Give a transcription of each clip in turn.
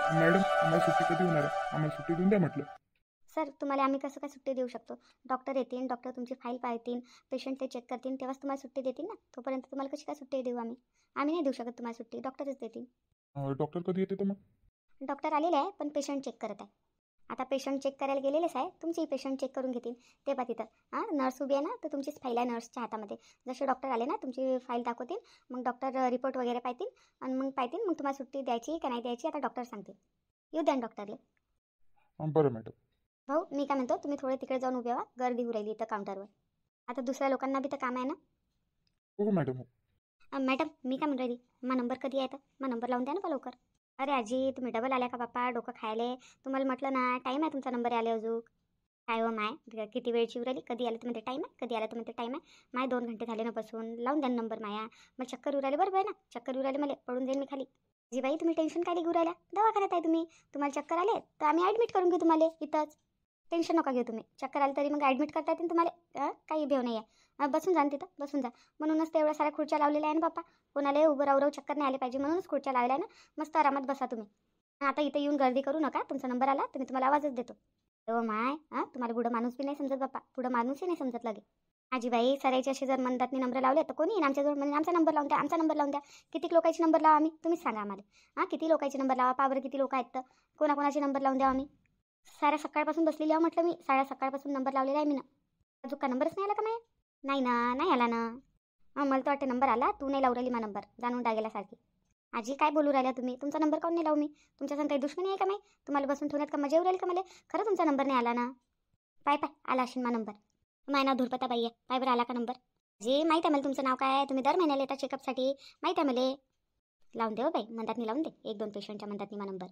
Madam आम्हाला सुट्टी कधी होणार आहे? आम्हाला सुट्टी देऊन द्या म्हटलं. सर तुम्हाला आम्ही कसं काय सुट्टी देऊ शकतो? डॉक्टर येतील, डॉक्टर तुमची फाईल पाहतील, पेशंट ते चेक करतील, तेव्हाच तुम्हाला सुट्टी देतील ना. तोपर्यंत तुम्हाला कशी काय सुट्टी देऊ आम्ही? आम्ही नाही देऊ शकत तुम्हाला सुट्टी, डॉक्टरच देतील. डॉक्टर कधी येते तर मग? डॉक्टर आलेले आहे पण पेशंट चेक करत आहे. आता पेशंट चेक करायला गेलेलेच आहे, तुमचीही पेशंट चेक करून घेतील. ते पहा तिथं हां नर्स उभी आहे ना, तर तुमचीच फाईल आहे नर्सच्या हातामध्ये. जसे डॉक्टर आले ना तुमची फाईल दाखवतील, मग डॉक्टर रिपोर्ट वगैरे पाहतील आणि मग पाहतील मग तुम्हाला सुट्टी द्यायची का नाही द्यायची आता डॉक्टर सांगतील. येऊ द्या ना डॉक्टरले. बरं मॅडम. भाऊ मी काय म्हणतो, तुम्ही थोडे तिकडे जाऊन उभे व्हा, गर्दी होऊ राहिली इथं काउंटरवर. आता दुसऱ्या लोकांना बी तर काम आहे ना. हो हो मॅडम हो. मॅडम मी काय म्हणून राहिली, मग नंबर कधी आहे तर मग नंबर लावून द्या ना बा लवकर. अरे आजी तुम्ही डबल आल्या का बाप्पा, डोकं खायले. तुम्हाला म्हटलं ना टाईम आहे तुमचा नंबर आले अजून. काय हो माय किती वेळची उराली, कधी आलं तर म्हणते टाईम आहे, कधी आलं तर म्हणते टाईम आहे. माय 2 घंटे झाले ना बसून, लावून द्या नंबर माया. मग चक्कर उराले बरोबर आहे ना, चक्कर उराले मला पडून जाईल मी खाली. जी बाई तुम्ही टेन्शन काय घेऊ राहिल्या, दवाखान्यात आहे तुम्ही. तुम्हाला चक्कर आले तर आम्ही ॲडमिट करून घेऊ तुम्हाला इथंच. टेन्शन नका घेऊ तुम्ही. चक्कर आली तरी मग ॲडमिट करता येतील तुम्हाला. काही भेव नाही आहे. बसून जा ना तिथं, बसून जा. म्हणूनच ते एवढ्या साऱ्या खुर्च्या लावलेल्या आहे ना बाप्पा. कोणाला उभं राहू चक्कर नाही आले पाहिजे म्हणूनच खुर्च्या लावल्या ना. मस्त आरामात बसा तुम्ही. आता इथे येऊन गर्दी करू नका, तुमचा नंबर आला तर मी तुम्हाला आवाजच देतो. हो माय तुम्हाला पुढं माणूस बी नाही समजत बाप्पा, पुढं माणूसही नाही समजत लगे. आजीबाई सरायचे असे जर म्हणतात मी नंबर लावले तर कोणी येईन आमच्याजवळ म्हणजे आमचा नंबर लावून द्या, आमचा नंबर लावून द्या. किती लोकांचे नंबर लावा आम्ही, तुम्हीच सांगा आम्हाला. किती लोकांचे नंबर लावा, पावर किती लोक आहेत तर कोणाकोणाचे नंबर लावून द्या आम्ही. साऱ्या सकाळपासून बसलेली आहे म्हटलं मी, साऱ्या सकाळपासून नंबर लावलेला आहे मी ना. अजून का नंबरच नाही आला का नाही? नाही ना, नाही आला ना. मला तर वाटतं नंबर आला, तू नाही लावू राहिली मा नंबर जाणून टाकेल्यासारखी. आजी काय बोलू राहिल्या तुम्ही, तुमचा नंबर काऊन नाही लावू मी? तुमच्या संग काही दुश्मनी आहे का नाही? तुम्हाला बसून ठेवण्यात का मजा येऊ राहील का मला? खरं तुमचा नंबर नाही आला ना. पाय पाय आला असेल मा नंबर. माझं नाव धुरपता बाई आहे, पाय बरं आला का नंबर. जी माहीत आहे मला तुमचं नाव काय आहे, तुम्ही दर महिन्याला येता चेकअपसाठी, माहीत आहे मला. लावून दे हो बाई, म्हणतात लावून दे, 1-2 पेशंटच्या म्हणतात मा नंबर.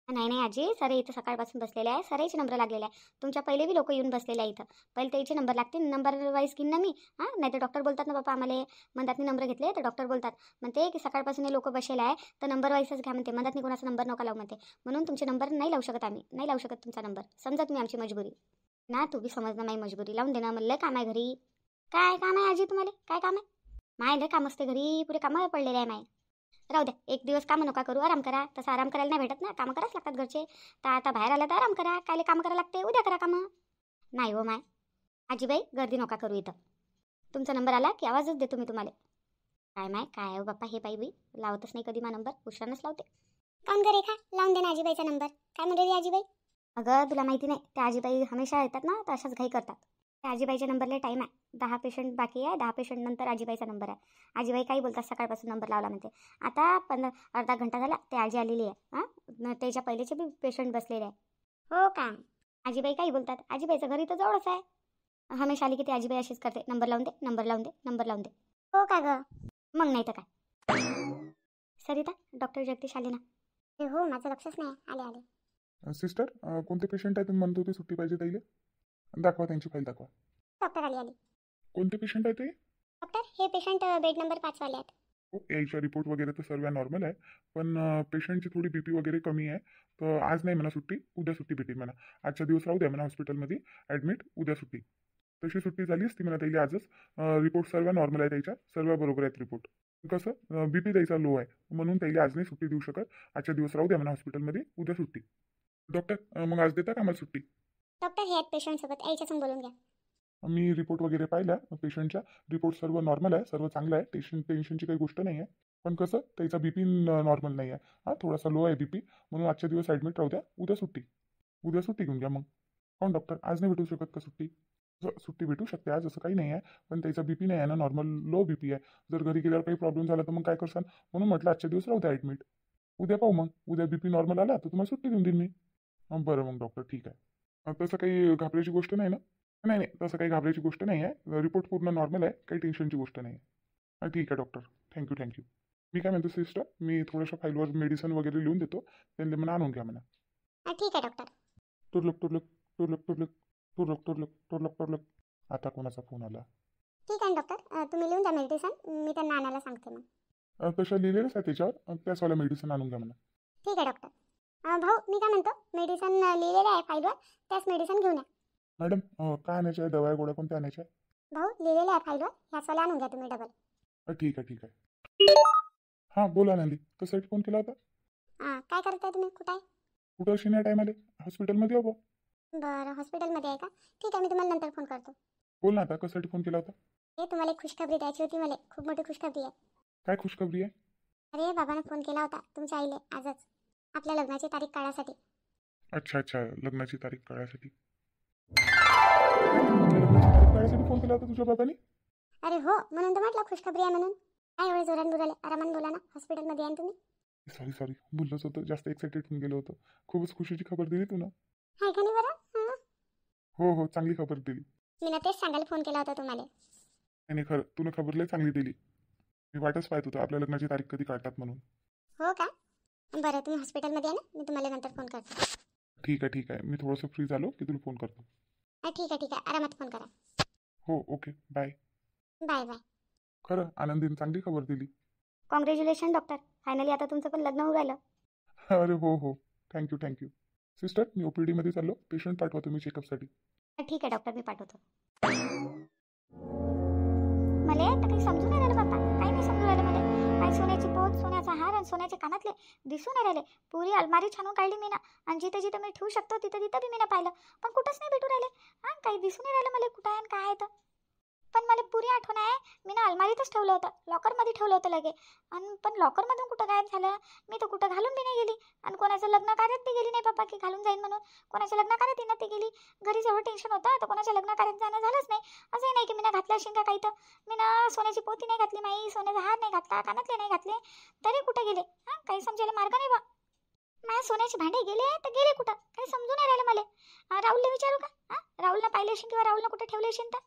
नाही नाही आजी, सर इथं सकाळपासून बसलेले आहे, सराईचे नंबर लागलेले आहे. तुमच्या पहिले बी लोक येऊन बसलेले आहे इथं. पहिले त्याचे नंबर लागतील, नंबर वाईज घेईन ना मी. नाही तर डॉक्टर बोलतात ना बाबा आम्हाला, म्हणतात मी नंबर घेतले तर डॉक्टर बोलतात म्हणते की सकाळपासून हे लोक बसलेले आहे तर नंबर वाईजच घ्या म्हणते, म्हणतात मी कोणाचा नंबर नका लावू म्हणते. म्हणून तुमचे नंबर नाही लावू शकत आम्ही, नाही लावू शकत तुमचा नंबर. समजा तुम्ही आमची मजबुरी ना, तू बी समजणं माझी मजबुरी. लावून दे ना, मला लय काम आहे घरी. काय काम आहे आजी तुम्हाला, काय काम आहे? माय लय काम असते घरी, पुरे कामं पडलेले आहे माय. राहू द्या, एक दिवस कामं नका करू, आराम करा. तसं आराम करायला नाही भेटत ना, कामं करायच लागतात घरचे. तर आता बाहेर आला तर आराम करा, कायले काम करायला लागते, उद्या करा कामं. नाही हो माय. आजीबाई गर्दी नका करू इथं. तुमचा नंबर आला की आवाजच देतो मी तुम्हाला. काय माय काय हो बाप्पा, हे बाई बाई लावतच नाही कधी मा नंबर, उशिरानच लावते. काऊन करे का लावून दे ना आजीबाईचा नंबर. काय म्हणते आजीबाई? अगं तुला माहिती नाही, त्या आजीबाई हमेशा येतात ना तर अशाच घाई करतात. त्या आजीबाईच्या नंबरला टाईम आहे, 10 पेशंट बाकी आहे, 10 पेशंट नंतर आजीबाईचा नंबर आहे. आजीबाई काही बोलतात, सकाळपासून नंबर लावला म्हणते. आता अर्धा घंटा झाला ते आजी आलेली आहे. त्याच्या पहिलेचे बी पेशंट बसलेले आहे. हो का? आजीबाई काही बोलतात, आजीबाईचं घरी तर जवळच आहे. हमेशा आली की ती आजीबाई अशीच करते, नंबर लावून दे, नंबर लावून दे, नंबर लावून दे. हो का ग? मग नाही तर काय. सरिता डॉक्टर जगदीश आले ना. हो माझं लक्षच नाही, आले आले. सिस्टर कोणते पेशंट आहे तुम्ही म्हणत होते सुट्टी पाहिजे त्याला? दाखवा त्यांची फाईल दाखवा. डॉक्टर आली आली. कोणते पेशंट आहे ते? डॉक्टर हे पेशंट बेड नंबर 5 वाले आहेत. हो यायच्या रिपोर्ट वगैरे तर सर्व नॉर्मल आहे, पण पेशंटची थोडी बीपी वगैरे कमी आहे. तर आज नाही म्हणा सुट्टी, उद्या सुट्टी भेटेल म्हणा. आजच्या दिवस राहू द्या म्हणा हॉस्पिटलमध्ये ॲडमिट, उद्या सुट्टी. तशी सुट्टी झाली असती म्हणा त्याला आजच. रिपोर्ट सर्व नॉर्मल आहे त्याच्या, सर्व बरोबर आहेत रिपोर्ट. कसं बीपी त्याचा लो आहे म्हणून त्याला आज नाही सुट्टी देऊ शकत. आजच्या दिवस राहू द्या म्हणा हॉस्पिटलमध्ये, उद्या सुट्टी. डॉक्टर मग आज देता का आम्हाला सुट्टी? डॉक्टर हे आहेत पेशंट सोबत, यायच्या संग बोलून घ्या. मी रिपोर्ट वगैरे पाहिला पेशंटच्या, रिपोर्ट सर्व नॉर्मल आहे, सर्व चांगलं आहे. टेन्शनची काही गोष्ट नाही आहे. पण कसं त्याचा बीपी नॉर्मल नाही आहे, थोडासा लो आहे बीपी. म्हणून आजच्या दिवस ॲडमिट राहू द्या, उद्या सुट्टी. उद्या सुट्टी घेऊन घ्या मग. कोण डॉक्टर आज नाही भेटू शकत का सुट्टी? सुट्टी भेटू शकते आज, असं काही नाही आहे. पण त्याचा बीपी नाही आहे ना, नॉर्मल लो बीपी आहे. जर घरी गेल्यावर काही प्रॉब्लेम झाला तर मग काय करसान, म्हणून म्हटलं आजच्या दिवस राहू द्या ॲडमिट. उद्या पाहू मग, उद्या बीपी नॉर्मल आला तर तुम्हाला सुट्टी देऊन देईन मी. बरं मग डॉक्टर ठीक आहे. तसं काही घाबरायची गोष्ट नाही ना? नाही नाही तसं काही घाबरायची गोष्ट नाही आहे, रिपोर्ट पूर्ण नॉर्मल आहे, काही टेन्शनची गोष्ट नाही आहे. ठीक आहे डॉक्टर, थँक्यू थँक्यू. मी काय म्हणतो सिस्टर, मी थोड्याशा फाईलवर मेडिसिन वगैरे लिहून देतो, त्यांना म्हणा आणून घ्या म्हणा. ठीक आहे डॉक्टर. टुरलक टुरलक टुरलक टुरलक टुरलक टुरलक टुरलक टुरलक. आता कोणाचा फोन आला? ठीक आहे डॉक्टर, तुम्ही लिहून द्या मेडिसिन, मी त्यांना आणायला सांगते मग. तशा लिहिलेलंच आहे त्याच्यावर, त्याचवाल्या मेडिसिन आणून घ्या म्हणा. ठीक आहे डॉक्टर. भाऊ मी काय म्हणतो, मेडिसिन लिहिलेलं आहे फाईलवर, त्याच मेडिसिन घेऊन या. मॅडम काय आणायचं आहे, दवा गोळ्या कोणत्या आणायच्या आहे? भाऊ लिहिलेलं आहे फाईलवर, ह्याचवाल्या आणून घ्या तुम्ही डबल. ठीक आहे ठीक आहे. हां बोला नंदी, कशासाठी फोन केला होता? काय करताय तुम्ही? कुठं आहे? कुठं अशी या टायमाले हॉस्पिटलमध्ये हवं. बरं, हॉस्पिटलमध्ये आहे का? ठीक आहे, मी तुम्हाला नंतर फोन करतो. बोल ना आता, कशासाठी फोन केला होता? हे तुम्हाला एक खुशखबरी द्यायची होती मला. खूप मोठी खुशखबरी आहे. काय खुशखबरी आहे? अरे बाबानं फोन केला होता तुमच्या आईले आजच, आपल्या लग्नाची तारीख काढायसाठी. अच्छा अच्छा, लग्नाची तारीख कळायसाठी. लग्नाची तारीख कळायसाठी फोन केला होता तुझ्या बाबांनी? अरे हो, म्हणून तर म्हटलं खुशखबरी आहे म्हणून. काय एवढे जोरान बोलाले? आरामान बोला ना, हॉस्पिटलमध्ये आहे ना तुम्ही. सॉरी सॉरी, बोललोच होतं, जास्त एक्साइटेड होऊन गेलो होतो. खूपच खुशीची खबर दिली तू ना. हाय का नाही बरं? हं. हो हो, चांगली खबर दिली. मी ना तेच सांगायला फोन केला होता तुम्हाला. आणि खरं तुला खबर लय चांगली दिली. मी वाटच पाहत होतो आपल्या लग्नाची तारीख कधी काढतात म्हणून. हो का? बरं, तुम्ही हॉस्पिटलमध्ये आहे ना, मी तुम्हाला नंतर फोन करतो. ठीक आहे, मी थोडंसं फ्री झालो की तुला फोन करतो. ठीक आहे, आरामात फोन करा. हो ओके, बाय. Bye bye. खरं आनंदीने चांगली खबर दिली. कॉंग्रॅच्युलेशन डॉक्टर, फायनली आता तुमचं पण लग्न होऊ राहिलं. अरे हो हो, थँक्यू. सिस्टर, मी OPD मध्ये चाललो, पेशंट पाठवा तुम्ही चेकअपसाठी. ठीक आहे डॉक्टर, मी पाठवतो. मला तर काही समजून नाही राहिलं बाप्पा, काही नाही समजून राहिलं मला. काय सोन्याची पोत, सोन्याचा हार आणि सोन्याचे कानातले दिसून नाही राहिले. पुरी अलमारी छानून काढली मी ना, आणि जिथं जिथं मी ठेवू शकतो तिथं तिथं बी मी ना पाहिलं, पण कुठंच नाही भेटू राहिले. काही दिसून नाही राहिलं मला कुठं आहे आणि काय आहे तर. पण मला पुरी आठवण आहे, मी ना अलमारीतच ठेवलं होतं, लॉकरमध्ये ठेवलं होतं लगे. आणि पण लॉकरमधून कुठं गायब झालं? मी तर कुठं घालून बी नाही गेली, आणि कोणाचं लग्न कार्यात बी गेली नाही बाप्पा की घालून जाईन म्हणून. कोणाच्या लग्न कार्यात येणार ते गेली. घरी जेवढं टेन्शन होतं, तर कोणाच्या लग्न कार्यात जाणं झालंच नाही. असंही नाही की मी ना घातलं असेल का काही तर. मी ना सोन्याची पोती नाही घातली, माई सोन्याचा हार नाही घातला, कानातले नाही घातले, तरी कुठं गेले? काही समजायला मार्ग नाही बा. माझ्या सोन्याचे भांडे गेले तर गेले कुठं? काही समजून नाही राहिलं मला. राहुलला विचारू का? राहुलला पाहिले असेल किंवा राहुलला कुठे ठेवले असेल तर.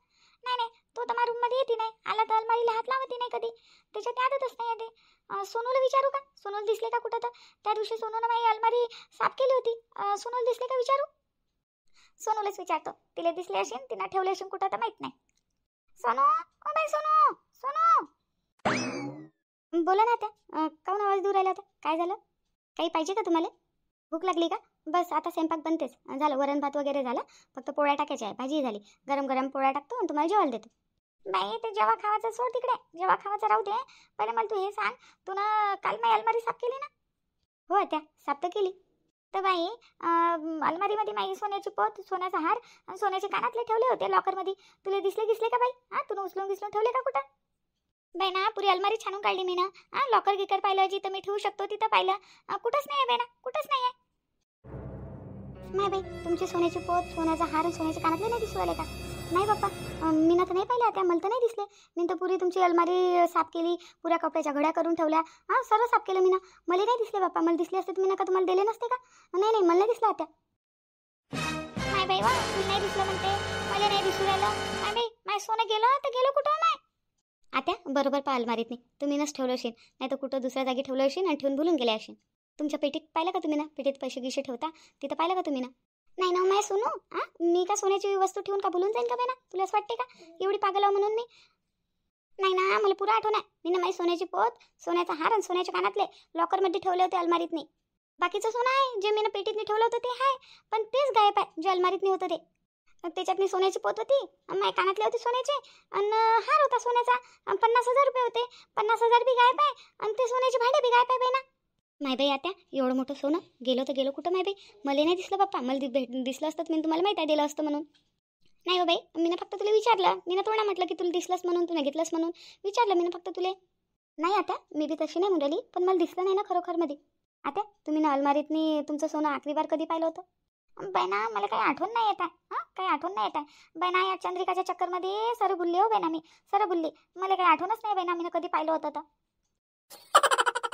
नाही, तो तर माझ्या रूममध्ये येते नाही, आला तर अलमारीला हात लावते नाही कधी, त्याच्यात आदतच नाही येते. सोनूला विचारू का? सोनूला दिसले का कुठं तर? त्या दिवशी सोनूनं माझी अलमारी साफ केली होती. सोनूला दिसले का विचारू? सोनूलाच विचारतो, तिला दिसले असेल, तिनं ठेवले असेल कुठं तर माहित नाही. Sonu, O by Sonu, Sonu. बोला ना त्या, काऊन आवाज दूर राहिला होता? काय झालं? काही पाहिजे का तुम्हाला? भूक लागली का? बस आता स्वयंपाक बनतेच झालं, वरण भात वगैरे झालं, फक्त पोळ्या टाकायच्या आहे, भाजी झाली. गरम गरम पोळ्या टाकतो आणि तुम्हाला जेवायला देतो. बाई ते जेव्हा खावायचं सोड तिकडे, जेव्हा खावायचं राहू दे. पहिले मला तू हे सांग, तू ना काल माझी अलमारी साफ केली ना? हो त्या साफ तर केली. तर बाई अलमारीमध्ये माझी सोन्याची पोत, सोन्याचा हार आणि सोन्याचे कानातले ठेवले होते लॉकरमध्ये. तुला दिसले का बाई? तुला उचलून ठेवले का कुठं? बाई ना पुरी अलमारी छानून काढली मी ना. लॉकर गिकर पाहिलं, जिथं मी ठेवू शकतो तिथं पाहिलं, कुठंच नाही आहे बाई ना, कुठंच नाही आहे. नाही बाई, तुमची सोन्याची पोत, सोन्याचा हार आणि सोन्याचे कानातले नाही दिसू आले का? नाही बाप्पा, मी ना तर नाही पाहिले, आता मला तर नाही दिसले. मी तर पुरी तुमची अलमारी साफ केली, पुऱ्या कपड्याच्या घड्या करून ठेवल्या, सर्व साफ केलं मी ना. मला नाही दिसले बाप्पा, मला दिसले असते तुम्ही नका तुम्हाला दिले नसते का? नाही मला नाही दिसलं आता. नाही बाई वा, तुला नाही दिसलं म्हणते, मला नाही दिसू राहिलं. नाही बाई, माझं सोनं गेलं तर गेलं कुठं नाही. आता बरोबर पहा अलमारीत नाही, तुम्ही नच ठेवलं असेल, नाही तर कुठं दुसऱ्या जागी ठेवलं असेल आणि ठेवून भुलून गेले असेल. तुमच्या पेटीत पाहिलं का तुम्ही ना? पेटीत पैसे गिसे ठेवता तिथं पाहिलं का तुम्ही ना? नाही ना माय सोनू, मी का सोन्याची वस्तू ठेवून का भुलून जाईन का बाई ना? तुला असं वाटते का एवढी पागल आहे म्हणून मी? नाही ना, मला पुरा आठवण आहे. मी ना माझी सोन्याची पोत, सोन्याचा हार आणि सोन्याचे कानातले लॉकरमध्ये ठेवले होते अलमारीत नाही. बाकीचं सोनं आहे जे मी ना पेटीत ठेवलं होतं ते आहे, पण तेच गायब आहे जे अलमारीत नाही होतं ते. त्याच्यात मी सोन्याची पोत होती, माझे कानातले होते सोन्याचे, आणि हार होता सोन्याचा, 50,000 रुपये होते. 50,000 बी गायब आहे आणि ते सोन्याचे भांडे बी गायब आहे बाई ना. माय बाई आता एवढं मोठं सोनं गेलं तर गेलं कुठं माय बाई? मला नाही दिसलं बाप्पा, मला दिसलं असतं मी तुम्हाला माहिती आहे दिलं असतं म्हणून. नाही हो बाई, मी ना फक्त तुला विचारलं, मी ना थोडं म्हटलं की तुला दिसलंस म्हणून, तू घेतलंस म्हणून विचारलं मी ना फक्त तुले. नाही आता मी बी तशी नाही म्हणली, पण मला दिसलं नाही ना खरोखर मध्ये. आता तुम्ही ना अलमारीतनी तुमचं सोनं आखरी बार कधी पाहिलं होतं? बाई ना मला काही आठवण नाही येत आहे, काही आठवण नाही येत आहे बाई ना. या चंद्रिकाच्या चक्करमध्ये सर बुलले हो बाई ना, मी सर बुलले, मला काही आठवणच नाही बाई ना मी कधी पाहिलं होतं तर.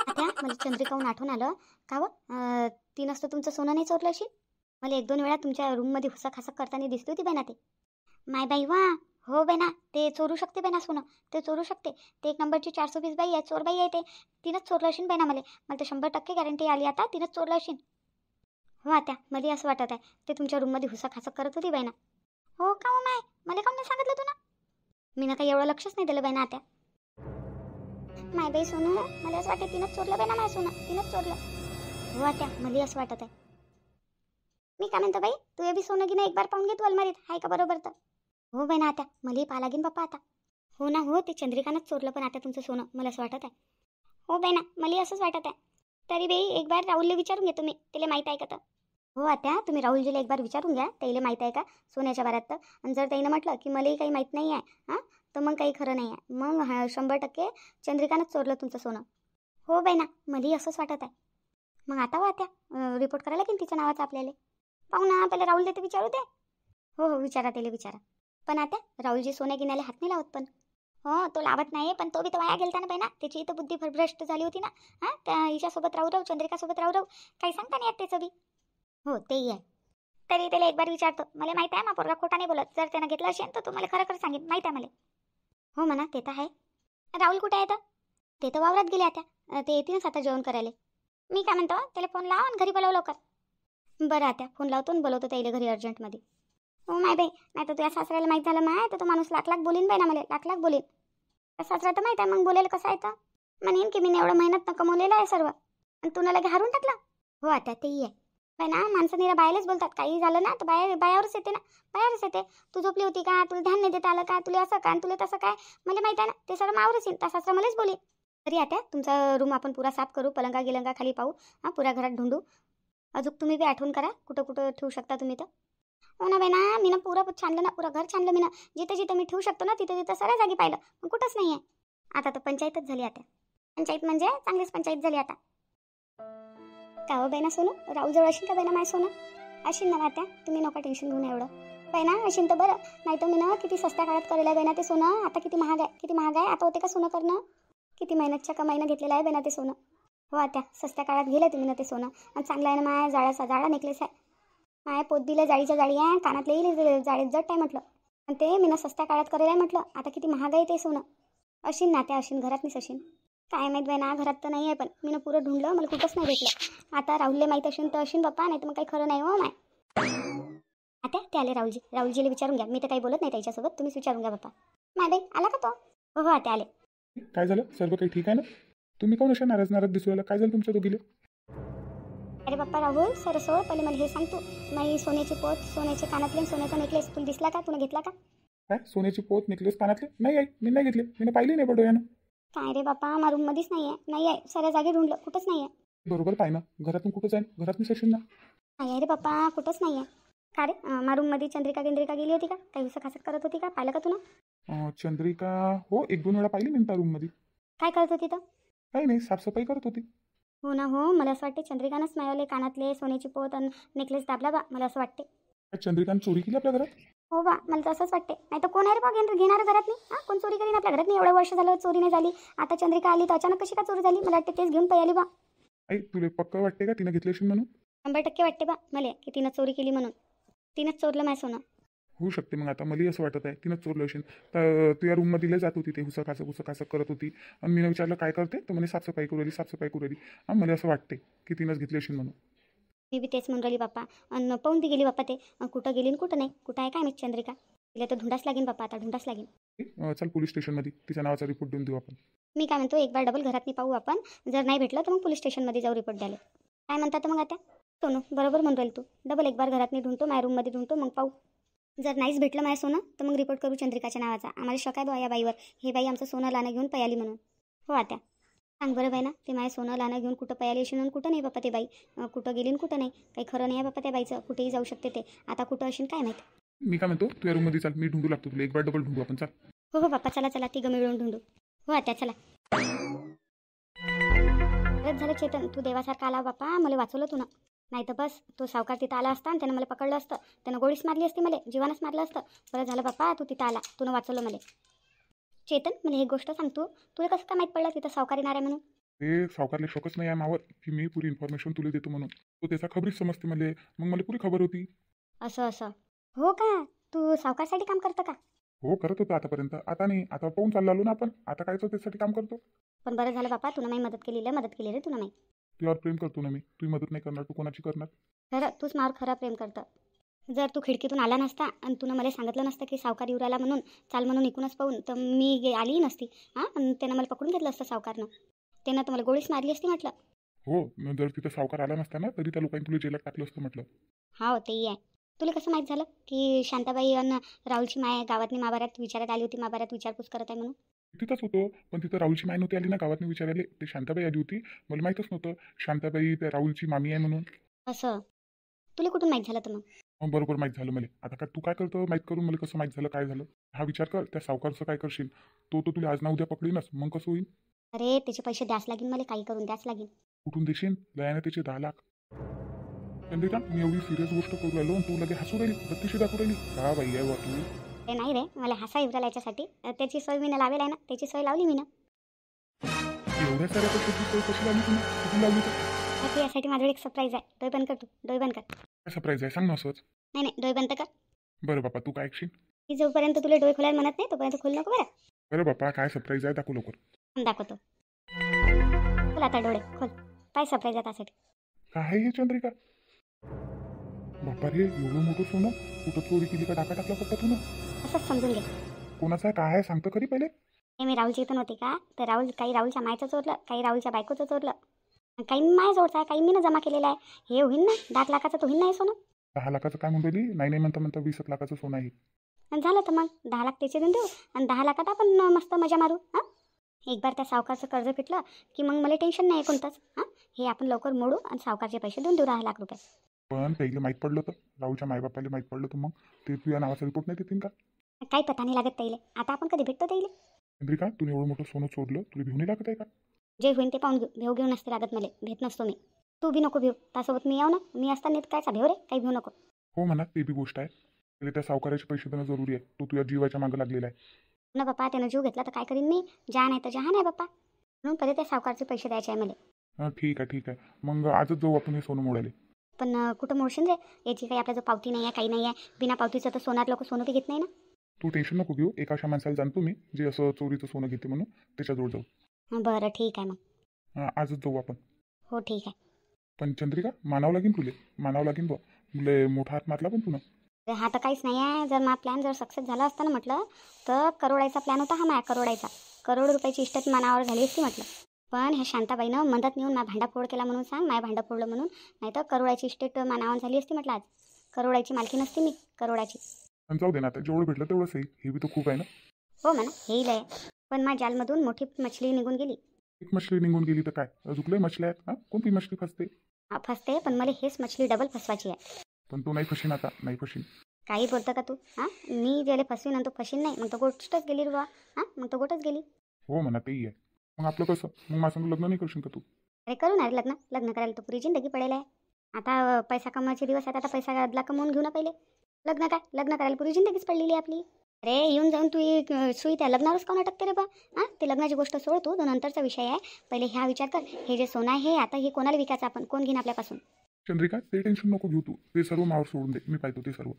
आता मला चंद्रिकाहून आठवण आलं का व, ती नसतं तुमचं सोनं नाही चोरलं अशी? मला 1-2 वेळा तुमच्या रूममध्ये हुसाखासक करताना दिसली होती बाई ना ते. माय बाई वा, हो बाई ना, ते चोरू शकते बाई ना सोनं, ते चोरू शकते. ते 1 नंबरची 420 बाई आहे, चोर बाई आहे ते. तिनंच चोरलं असेल बाई ना मला तर 100% गॅरंटी आली आता, तिनंच चोरलं असेल. हो आता मला असं वाटत आहे ते तुमच्या रूममध्ये हुसाखासक करत होती बाई ना. हो का हो माय, मला काऊन नाही सांगितलं तू ना? मी ना काही एवढं लक्षच नाही दिलं बाई ना आता. माय बाई सोनू, मला असं वाटतं तिनंच चोरलं बाई ना माझं सोनं, तिनंच चोरलं. हो आता मला असं वाटत आहे. मी काय म्हणतो बाई, तू बी सोनं गिनं एक बार पाहून घे तू अलमारीत आहे का बरोबर तर. हो बाई ना आता मलाही पाहा लागेन बाप्पा आता. हो ना हो, ते चंद्रिकानंच चोरलं पण आता तुमचं सोनं, मला असं वाटत आहे. हो बाई ना मला असंच वाटत आहे. तरी बाई एक बार राहुलला विचारून घे तुम्ही, त्याला माहीत आहे का तर. हो आत्या, तुम्ही राहुलजीला एक बार विचारून घ्या, त्याला माहीत आहे का सोन्याच्या बारात तर. आणि जर त्यानं म्हटलं की मलाही काही माहीत नाही आहे हां, तर मग काही खरं नाही आहे. मग 100% चंद्रिकानंच चोरलं तुमचं सोनं. हो बाई ना, मलाही असंच वाटत आहे. मग आता हो आत्या, रिपोर्ट करायला की तिच्या नावाचं आपल्याला. पाहू ना, पहिला राहुल देते विचारू दे. हो हो, विचारा त्याला विचारा. पण आता राहुलजी सोन्या गिन्याला हात नाही लावत पण. हो, तो लावत नाही, पण तो बी तर वाया गेलता ना ना, त्याची इथं बुद्धी भ्रष्ट झाली होती ना. हां, त्या हिच्यासोबत राहू राहू, चंद्रिकासोबत राहू राहू, काही सांगता नाही येत त्याचं बी. हो, तेही आहे. तरी त्याला एक बार विचारतो. मला माहिती आहे, मा पोरगा खोटा नाही बोलत. जर त्यानं घेतलं असेल तर तुम्हाला खरं खरं सांगेन, माहिती आहे मला. हो म्हणा, ते तर आहे. राहुल कुठे आहे तर? ते तर वावरात गेले आता. ते येतीलच आता जेवण करायला. मी काय म्हणतो, त्याला फोन लावा आणि घरी बोलाव लवकर. बरं आता फोन लावतो आणि बोलवतो त्याला घरी अर्जंटमध्ये. हो माय बाई, नाही तर तुझ्या सासऱ्याला माहीत झालं माय, तर तो माणूस लाख लाख बोलीन बाई ना, मला लाख लाख बोलीन. सासरा तर माहीत आहे, मग बोलायला कसं आहे तर. म्हणेन की मी एवढं मेहनत कमवलेलं आहे सर्व, आणि तू लगे हारून टाकला. हो आता तेही आहे. बाय ना, माणसं निरा बायालाच बोलतात. काही झालं ना तर बायावरच येते ना, बायावरच येते. तू झोपली होती का, तुला ध्यान नाही देता आलं का, तुला असं काय तुला तसं काय, मला माहिती आहे ना, ते सर्व मावरच येईल. तर सासरा मलाच बोली. तरी आता तुमचा रूम आपण पुरा साफ करू, पलंगा गिलंगा खाली पाहू, हां पुऱ्या घरात ढूंढू. अजून तुम्ही बी आठवण करा, कुठं कुठं ठेवू शकता तुम्ही तर. हो ना बाई ना, मी ना पुरं छानलं ना, पुरं घर छानलं मी ना. जिथं जिथं मी ठेवू शकतो ना, तिथं तिथं सगळ्या जागी पाहिलं, पण कुठंच नाही आहे. आता तर पंचायतच झाली आता. पंचायत म्हणजे चांगलीच पंचायत झाली आता. का हो बाई ना सोनं, राहुल जवळ असेल का बाई ना माझं सोनं? असेल ना आता, तुम्ही नका टेन्शन घेऊन एवढं. बाई ना असेल तर बरं, नाही तर मी ना किती सस्त्या काळात करेल आहे बाई ना ते सोनं. आता किती महाग आहे, किती महाग आहे. आता होते का सोनं करणं? किती मेहनतच्या कमाईनं घेतलेलं आहे बाई ना ते सोनं. हो आता सस्त्या काळात गेलं तुम्ही ना ते सोनं, आणि चांगलं आहे ना. माझ्या जाळा नेकलेस आहे. माय पोतबीला जाळीच्या जाळी आहे, कानातले येईल जाळीत जट आहे म्हटलं. आणि ते मी ना सस्त्या काळात करेल आहे म्हटलं. आता किती महाग आहे ते सोनं. अशीन ना त्या अशीन घरात नाही अशीन. काय माहीत बाई ना, घरात तर नाही आहे, पण मी ना पुरं ढूंढलं, मला कुठंच नाही भेटलं. आता राहुलले माहीत असेल तर अशीन बाप्पा, नाही तर मग काही खरं नाही हो माय. आता ते आले राहुलजीला विचारून घ्या. मी तर काही बोलत नाही त्याच्यासोबत, तुम्हीच विचारून घ्या बाप्पा. माय बाई आला का तो? हो हो आता आले. काय झालं, सर्व काही ठीक आहे ना? तुम्ही कोण अशा नाराज नाराज दिसू राहिला? काय झालं तुमच्या दोघीले? अरे बाप्पा राहुल, सर सोड, पहिले मला हे सांग तू. नाही सोन्याची पोत, सोन्याचे कानातले आणि सोन्याचा नेकलेस तुला दिसला का? तुला घेतला का? काय सोन्याची पोत, नेकलेस, कानातले? नाही आहे, मी नाही घेतले. मी पाहिली नाही डोळ्यानं. काय रे बाप्पा, मा रूम मध्येच नाही आहे. नाही आहे, साऱ्या जागी ढूंढलं, कुठंच नाही आहे. बरोबर पाय ना, घरातून कुठं जाईन, घरात नाही सशील ना. नाही आहे रे बाप्पा, कुठंच नाही आहे. का रे, मा रूममध्ये चंद्रिका गिंद्रिका गेली होती का? काही उसं खासत करत होती का? पाहिलं का तुला? चंद्रिका हो, 1-2 वेळा पाहिली मी त्या रूममध्ये. काय करत होती तर? काही नाही, साफसफाई करत होती. हो ना हो, मला असं वाटते चंद्रिकानंच मायवले कानातले, सोन्याची पोत आणि नेकलेस दाबला बा, मला असं वाटते. काय चंद्रिकाने चोरी केली आपल्या घरात? हो बा, मला तर असंच वाटते. नाही तर कोण आहे रे बा घेणार घरात नाही? हां, कोण चोरी करीन आपल्या घरात? नाही एवढं वर्ष झालं चोरी नाही झाली. आता चंद्रिका आली तर अचानक कशी का चोरी झाली? मला वाटते तेच घेऊन पळाली बा. आई तुला पक्का वाटते का तिने घेतली असेल म्हणून? 100% वाटते बा मला की तिनं चोरी केली म्हणून. तिनंच चोरलं माझं सोनं. होऊ शकते. मग आता मलाही असं वाटत आहे तिनं चोरलं असेल. तर तू या रूममध्ये जात होती, ते हुसकासक करत होती, आणि मी विचारलं काय करते, तर म्हणे साफसफाई करू राहिली. आणि मला असं वाटते की तिनंच घेतली असेल म्हणून. मी बी तेच म्हणून राहिली बाप्पा. आणि पाहून ती गेली बाप्पा ते. कुठं गेली आणि कुठं नाही, कुठं आहे काय मी चंद्रिका. तिला तर ढुंढाच लागेल बाप्पा, आता ढुंढाच लागेल. चल पोलीस स्टेशनमध्ये तिच्या नावाचा रिपोर्ट देऊन देऊ आपण. मी काय म्हणतो, एक बार डबल घरात नाही पाहू आपण. जर नाही भेटलं तर मग पोलीस स्टेशनमध्ये जाऊ रिपोर्ट द्यायला. काय म्हणतात मग आता? सोनू बरोबर म्हणून राहील तू. डबल एक बार घरात नाही ढूंढतो, माझ्या रूममध्ये ढूंढतो, मग पाहू. जर नाहीच भेटलं माझ्या सोनं तर मग रिपोर्ट करू चंद्रिकाच्या नावाचा. आम्हाला शक आहे बा या बाईवर. हे बाई आमचं सोनं लाणं घेऊन पयाली म्हणून. हो आता सांग बरं बाई ना, ते माझ्या सोनं लाणं घेऊन कुठं पयाली असेल आणि कुठं नाही बाप्पा ते बाई. कुठं गेली आणि कुठं नाही, काही खरं नाही आहे बाप्पा त्या बाईचं. कुठेही जाऊ शकते ते. आता कुठं असेल काय माहीत. मी काय म्हणतो, तू या रूममध्ये चाल, मी ढूंढू लागतो तुला. एक बार डबल ढूंढू आपण, चाल. हो हो बाप्पा, चला चला, तिघं मिळून ढूंढू. हो आता चला. बरंच झालं चेतन, तू देवासारखा आला बाप्पा, मला वाचवलं तू ना. नाही तर बस तो सावकार तिथं आला असता आणि त्यानं मला पकडलं असतं. त्यानं गोळीच मारली असती, मला जीवानच मारलं असतं. बरं झालं बाप्पा तू तिथं आला, तुनं वाचवलं मला. चेतन मला एक गोष्ट सांगतो, तुला कसं काय माहीत पडलं तिथं सावकार येणार आहे म्हणून? ते सावकारला शोकच नाही आहे मावर की मी पुरी इन्फॉर्मेशन तुला देतो म्हणून. तो त्याचा खबरीच समजते मला. मग मला पुरी खबर होती. असं असं हो का? तू सावकारसाठी काम करतं का? हो करत होतो आतापर्यंत. आता नाही, आता पाहून चाललो आलो ना आपण. आता काय त्यासाठी काम करतो. पण बरं झालं बाप्पा, तुला माझी मदत केली, लय मदत केली रे तुला माहीत. तुझ्यावर प्रेम करतो ना मी. तुझी मदत नाही करणार, तू कोणाची करणार? खरं तूच मावर खरा प्रेम करतं. जर तू खिडकीतून आला नसता आणि तुनं मला सांगितलं नसतं की सावकार येऊ राहिला म्हणून, चाल म्हणून इकूनच पाहून, तर मी आली नसती. हां, आणि त्यानं मला पकडून घेतलं असतं सावकारनं. त्यानं तर मला गोळीच मारली असती म्हटलं. हो, जर तिथं सावकार आला नसता ना तरी त्या लोकांनी तुला जेलात टाकलं असतं म्हटलं. हो तेही आहे. तुला कसं माहीत झालं की शांताबाई आणि राहुलची माय गावातनी महाभारत विचारत आली होती, महाभारत विचारपूस करत आहे म्हणून? तिथंच होतो, पण तिथं राहुलची माय नव्हती आली ना गावातनं विचारायला. ते शांताबाई आली होती. मला माहीतच नव्हतं शांताबाई त्या राहुलची मामी आहे म्हणून. असं तुला कुठून माहीत झालं तर मग? मग बरोबर माहीत झालं मला. आता काय तू काय करतो माहीत करून मला कसं माहीत झालं काय झालं? हा विचार कर, त्या सावकारचं काय करशील? तो तर तुला आज ना उद्या पकडीनच, मग कसं होईल? अरे त्याचे पैसे द्यास लागेल मला, काही करून द्यास लागेल. कुठून देशील? लयाने त्याचे 10 लाख. चंद्रिका, मी एवढी सिरियस गोष्ट करू राहिलो आणि तू लगे हसू राहिली, बत्तीशी दाखवू राहिली. का बाई आहे बा तू? ते नाही रे, मला हसा येऊ राहिला याच्यासाठी. त्याची सोय मी ना लावेल आहे ना, त्याची सोय लावली मी ना. एवढ्या साऱ्या पैशाची सोय कशी लावली तुम्ही? कुठून लावली तर? बाकी यासाठी माझं एक सरप्राईज आहे. डोळे बंद कर तू, डोळे बंद कर. काय सरप्राईज आहे सांग ना असंच. नाही नाही, डोळे बंद कर. बरं बापा, तू काय ऐकशील? मी जोपर्यंत तुला डोळे खोलायला म्हणत नाही तोपर्यंत खोल नको बरं. बरं बापा, काय सरप्राईज आहे दाखव लवकर. दाखवतो. खोल आता डोळे खोल. काय सरप्राईज आहे त्यासाठी? काय आहे हे चंद्रिका? बापा रे, एवढं मोठं सोनं कुठं चोरी केली का टाका टाकला पट्टा तू ना? असंच समजून घे. कोणाचं आहे काय आहे सांगतं खरी पहिले? हे मी राहुलची इथं नव्हती का, तर काही राहुलच्या मायचं चोरलं, काही राहुलच्या बायकोचं चोरलं, काही माय जोडचा आहे, काही मी ना जमा केलेला आहे. हे होईन ना 10 लाखाचं, तो होईन नाही सोनं. 10 लाखाचं काय म्हणून राहिली? नाही नाही म्हणता म्हणता 20 लाखाचं सोनं आहे. आणि झालं तर मग 10 लाख त्याचे देऊन देऊ आणि 10 लाखात आपण मस्त मजा मारू. हां, एक बार त्या सावकारचं कर्ज फिटलं की मग मला टेन्शन नाही कोणतंच. हां, हे आपण लवकर मोडू आणि सावकारचे पैसे देऊन देऊ 10 लाख रुपये. पण पहिले माहीत पडलं तर राहुलच्या मायबापाला माहीत पडलं तर मग ते तुझ्या नावाचा रिपोर्ट नाही देतील का? काही पता नाही लागत त्याईले. आता आपण कधी भेटतो त्याईले? चंद्रिका, तू एवढं मोठं सोनं चोरलं, तुला भिवून लागत आहे का? जे होईन ते पाहून घेऊ. भेव घेऊन नसते लागत मला, भेट नसतो मी. तू बी नको भेऊ, त्यासोबत मी याव ना. मी असताना कायचा भेव रे, काही भेऊ नको. हो म्हणा, ते बी गोष्ट आहे. पहिले त्या सावकाराचे पैसे देणं जरुरी आहे. तो तुझ्या जीवाच्या मागं लागलेला आहे. ना बाप्पा, त्यानं जीव घेतला तर काय करीन मी? जान आहे तर जहान आहे बाप्पा. म्हणून पहिले त्या सावकारचे पैसे द्यायचे आहे मला. हां ठीक आहे ठीक आहे, मग आजच जाऊ आपण हे सोनं मोडायला. पण कुठं मोडशील रे? याची काही आपल्या जो पावती नाही आहे, काही नाही आहे. बिना पावतीचं तर सोनार लोक सोनं बी घेत नाही ना. तू टेन्शन नको घेऊ. एका अशा माणसाला जाणतो मी जे असं चोरीचं सोनं घेते म्हणून, त्याच्याजवळ जाऊ. बरं ठीक आहे मग. आजच जाऊ आपण. हो ठीक आहे. पण चंद्रिका, मानावं लागेल तुले, मानावं लागेल बा. तुले मोठा हात मारला पण तुला. तर हा तर काहीच नाही आहे. जर माझा प्लॅन जर सक्सेस झाला असता ना म्हटलं, तर करोडाचा प्लॅन होता हा माझ्या, करोडाचा. करोड रुपयाची इस्टेट मानावर झाली असती म्हटलं. पण ह्या शांताबाईनं मदत नेऊन माझा भांडाफोड केला म्हणून सांग, माझ्या भांडं फोडलं म्हणून. नाही तर करोडाची इस्टेट मानावर झाली असती म्हटलं आज. करोडाची मालकी नसती मी, करोडाची. पण जाऊ दे ना, आता जेवढं भेटलं तेवढंच आहे. हे बी तर खूप आहे ना. हो म्हणा, हेईल आहे. पण माझ्या जालमधून मोठी मछली निघून गेली. एक मछली निघून गेली तर काय, अजून लय मछल्या आहेत. हां, कोणती मछली फसते? हा फसते, पण मला हेच मछली डबल फसवायची आहे. पण तो नाही फशीन, आता नाही फशीन. काही बोलतं का तू? हां, मी ज्याला फसवीन आणि तो फशीन नाही, मग तो गोष्टच गेली रे बा. हां, मग तो गोटच गेली. हो म्हणा, तेही आहे. मग आपलं कसं? मग माझं लग्न नाही करशील का तू? अरे करू ना रे लग्न. लग्न करायला तर पुरी जिंदगी पडेल आहे. आता पैसा कमवायचे दिवस आहेत. आता पैसा अदला कमवून घेऊ ना पहिले. लग्न काय, लग्न करायला पुरी जिंदगीच पडलेली आहे आपली. अरे येऊन जाऊन तू सुई त्या लग्नावरच काऊन अटकते रे बा? हां, ते लग्नाची गोष्ट सोड तू, तो नंतरचा विषय आहे. पहिले ह्या विचार कर, हे जे सोनं आहे हे आता हे कोणाला विकायचं आपण? कोण घेईन आपल्यापासून? चंद्रिका, ते टेन्शन नको घेऊ तू. ते सर्व मावर सोडून दे, मी पाहतो ते सर्व.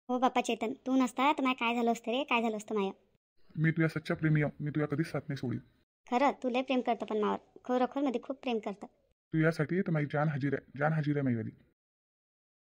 हो बाप्पा चेतन, तू नसता तर काय झालं असतं रे, काय झालं असतं माया. मी तुझ्या सच्चा प्रेमी आहे. मी तुझ्या कधीच साथ नाही सोडी. खरं तू लय प्रेम करतं पण मावर, खरोखर मध्ये खूप प्रेम करतं. तू यासाठी तर माझी जान हजीर आहे, जान हजीर आहे माझीवाली.